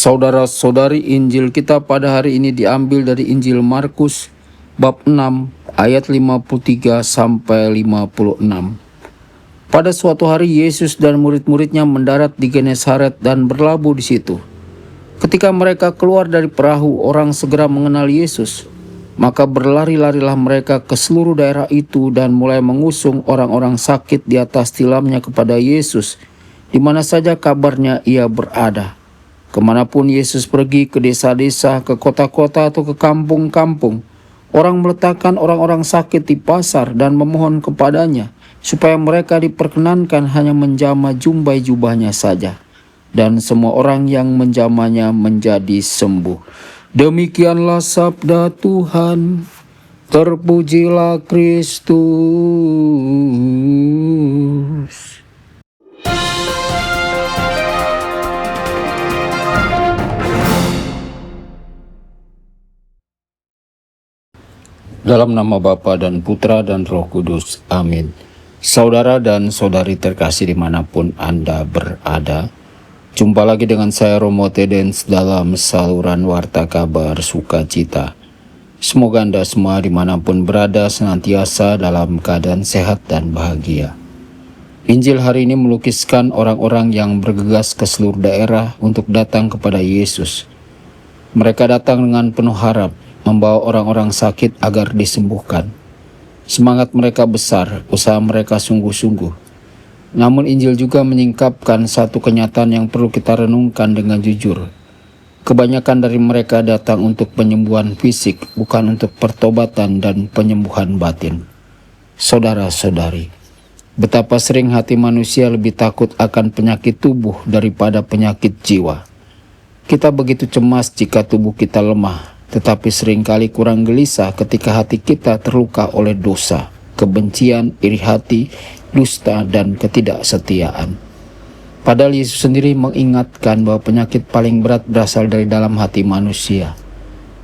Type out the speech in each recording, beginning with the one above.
Saudara-saudari, Injil kita pada hari ini diambil dari Injil Markus bab 6 ayat 53 sampai 56. Pada suatu hari Yesus dan murid-muridnya mendarat di Genesaret dan berlabuh di situ. Ketika mereka keluar dari perahu, orang segera mengenal Yesus. Maka berlari-larilah mereka ke seluruh daerah itu dan mulai mengusung orang-orang sakit di atas tilamnya kepada Yesus, di mana saja kabarnya ia berada. Kemanapun Yesus pergi, ke desa-desa, ke kota-kota atau ke kampung-kampung, orang meletakkan orang-orang sakit di pasar dan memohon kepadanya, supaya mereka diperkenankan hanya menjamah jumbai jubahnya saja. Dan semua orang yang menjamahnya menjadi sembuh. Demikianlah sabda Tuhan. Terpujilah Kristus. Dalam nama Bapa dan Putra dan Roh Kudus. Amin. Saudara dan saudari terkasih dimanapun Anda berada, jumpa lagi dengan saya Romo Tedens dalam saluran Warta Kabar Sukacita. Semoga Anda semua dimanapun berada senantiasa dalam keadaan sehat dan bahagia. Injil hari ini melukiskan orang-orang yang bergegas ke seluruh daerah untuk datang kepada Yesus. Mereka datang dengan penuh harap, membawa orang-orang sakit agar disembuhkan. Semangat mereka besar, usaha mereka sungguh-sungguh. Namun Injil juga menyingkapkan satu kenyataan yang perlu kita renungkan dengan jujur. Kebanyakan dari mereka datang untuk penyembuhan fisik, bukan untuk pertobatan dan penyembuhan batin. Saudara-saudari, betapa sering hati manusia lebih takut akan penyakit tubuh daripada penyakit jiwa. Kita begitu cemas jika tubuh kita lemah, tetapi seringkali kurang gelisah ketika hati kita terluka oleh dosa, kebencian, iri hati, dusta, dan ketidaksetiaan. Padahal Yesus sendiri mengingatkan bahwa penyakit paling berat berasal dari dalam hati manusia.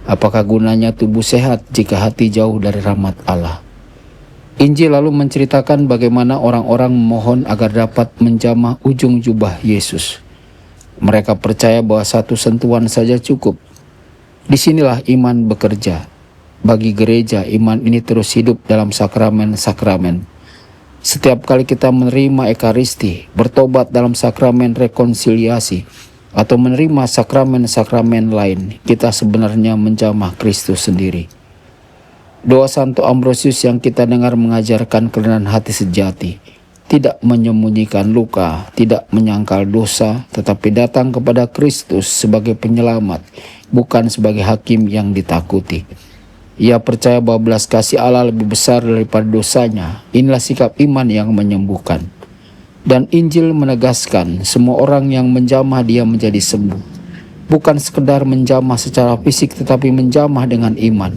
Apakah gunanya tubuh sehat jika hati jauh dari rahmat Allah? Injil lalu menceritakan bagaimana orang-orang memohon agar dapat menjamah ujung jubah Yesus. Mereka percaya bahwa satu sentuhan saja cukup. Disinilah iman bekerja. Bagi gereja, iman ini terus hidup dalam sakramen-sakramen. Setiap kali kita menerima Ekaristi, bertobat dalam sakramen rekonsiliasi, atau menerima sakramen-sakramen lain, kita sebenarnya menjamah Kristus sendiri. Doa Santo Ambrosius yang kita dengar mengajarkan kerendahan hati sejati, tidak menyembunyikan luka, tidak menyangkal dosa, tetapi datang kepada Kristus sebagai penyelamat, bukan sebagai hakim yang ditakuti. Ia percaya bahwa belas kasih Allah lebih besar daripada dosanya. Inilah sikap iman yang menyembuhkan. Dan Injil menegaskan semua orang yang menjamah dia menjadi sembuh. Bukan sekedar menjamah secara fisik, tetapi menjamah dengan iman.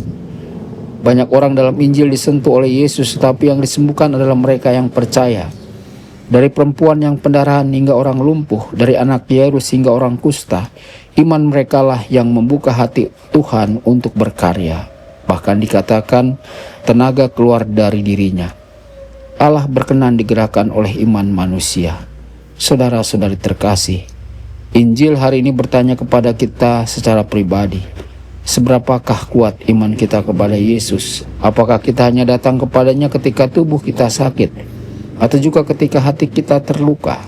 Banyak orang dalam Injil disentuh oleh Yesus, tetapi yang disembuhkan adalah mereka yang percaya. Dari perempuan yang pendarahan hingga orang lumpuh, dari anak Yairus hingga orang kusta, iman mereka lah yang membuka hati Tuhan untuk berkarya. Bahkan dikatakan tenaga keluar dari dirinya. Allah berkenan digerakkan oleh iman manusia. Saudara-saudari terkasih, Injil hari ini bertanya kepada kita secara pribadi, seberapakah kuat iman kita kepada Yesus? Apakah kita hanya datang kepadanya ketika tubuh kita sakit, atau juga ketika hati kita terluka?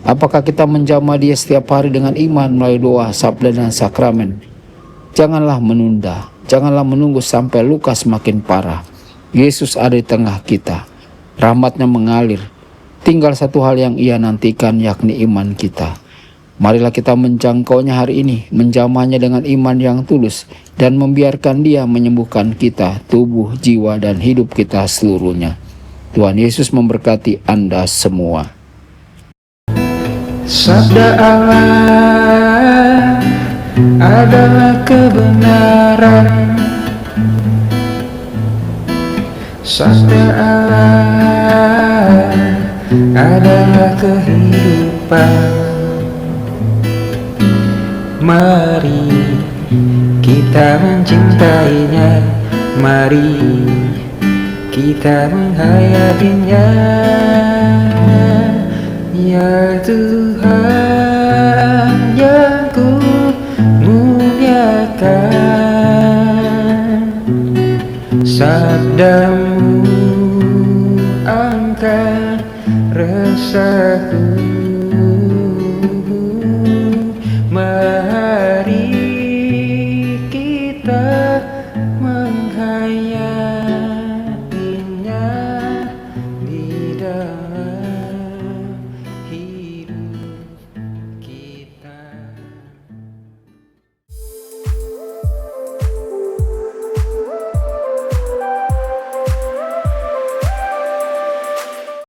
Apakah kita menjamah dia setiap hari dengan iman melalui doa, sabda, dan sakramen? Janganlah menunda, janganlah menunggu sampai luka semakin parah. Yesus ada di tengah kita, rahmatnya mengalir. Tinggal satu hal yang ia nantikan, yakni iman kita. Marilah kita menjangkaunya hari ini, menjamahnya dengan iman yang tulus, dan membiarkan dia menyembuhkan kita, tubuh, jiwa, dan hidup kita seluruhnya. Tuhan Yesus memberkati Anda semua. Sabda Allah adalah kebenaran. Sabda Allah adalah kehidupan. Mari kita mencintainya, mari kita menghayatinya. Ya Tuhan yang ku sabdamu angkat rasa